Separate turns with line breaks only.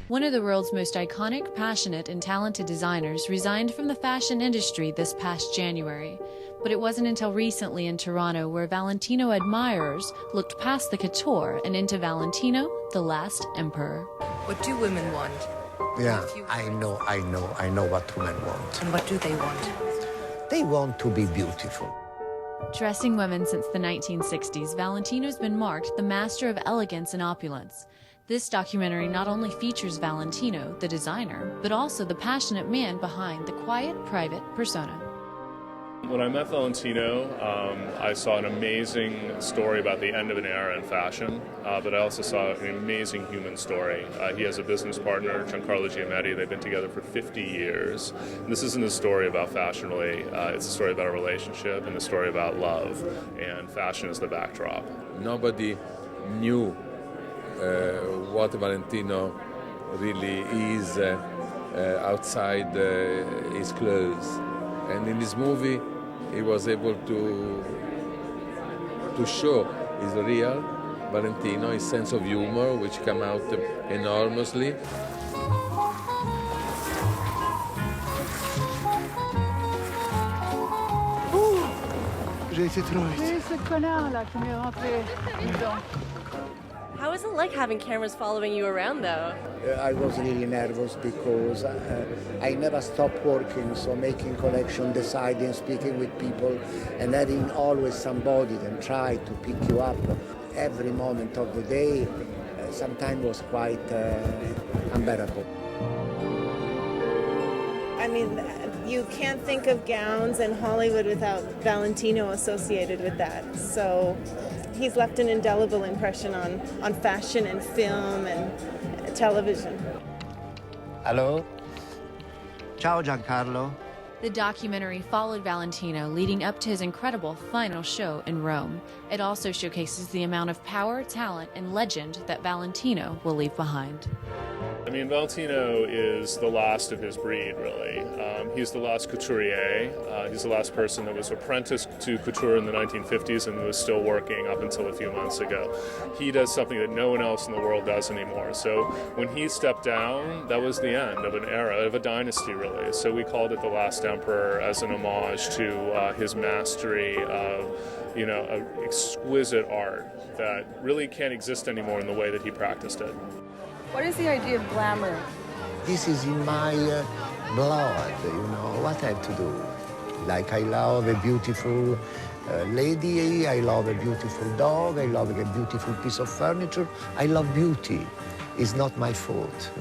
One of the world's most iconic, passionate, and talented designers resigned from the fashion industry this past January. But it wasn't until recently in Toronto where Valentino admirers looked past the couture and into Valentino, the last emperor.
What do women want?
Yeah, I know what women want.
And what do they want?
They want to be beautiful.
Dressing women since the 1960s, Valentino's been marked the master of elegance and opulence. This documentary not only features Valentino, the designer, but also the passionate man behind the quiet, private persona.
When I met Valentino, I saw an amazing story about the end of an era in fashion, but I also saw an amazing human story. He has a business partner, Giancarlo Giametti. They've been together for 50 years. And this isn't a story about fashion, really. It's a story about a relationship and a story about love, and fashion is the backdrop.
Nobody knew what Valentino really is outside his clothes. And in this movie, he was able to show his real Valentino, his sense of humor, which came out enormously.
J'ai été trop vite.
C'est ce connard-là qui m'est rentré dedans.
How is it like having cameras following you around, though?
I was really nervous because I never stopped working, so making collection, deciding, speaking with people, and having always somebody that tried to pick you up every moment of the day, sometimes was quite unbearable.
I mean, you can't think of gowns in Hollywood without Valentino associated with that. So he's left an indelible impression on fashion and film and television.
Hello? Ciao, Giancarlo.
The documentary followed Valentino leading up to his incredible final show in Rome. It also showcases the amount of power, talent, and legend that Valentino will leave behind.
I mean, Valentino is the last of his breed, really. He's the last couturier. He's the last person that was apprenticed to couture in the 1950s and was still working up until a few months ago. He does something that no one else in the world does anymore. So when he stepped down, that was the end of an era, of a dynasty, really. So we called it The Last Emperor as an homage to his mastery of, exquisite art that really can't exist anymore in the way that he practiced it.
What is the idea of glamour?
This is in my blood, what I have to do. Like I love a beautiful lady, I love a beautiful dog, I love a beautiful piece of furniture. I love beauty. It's not my fault.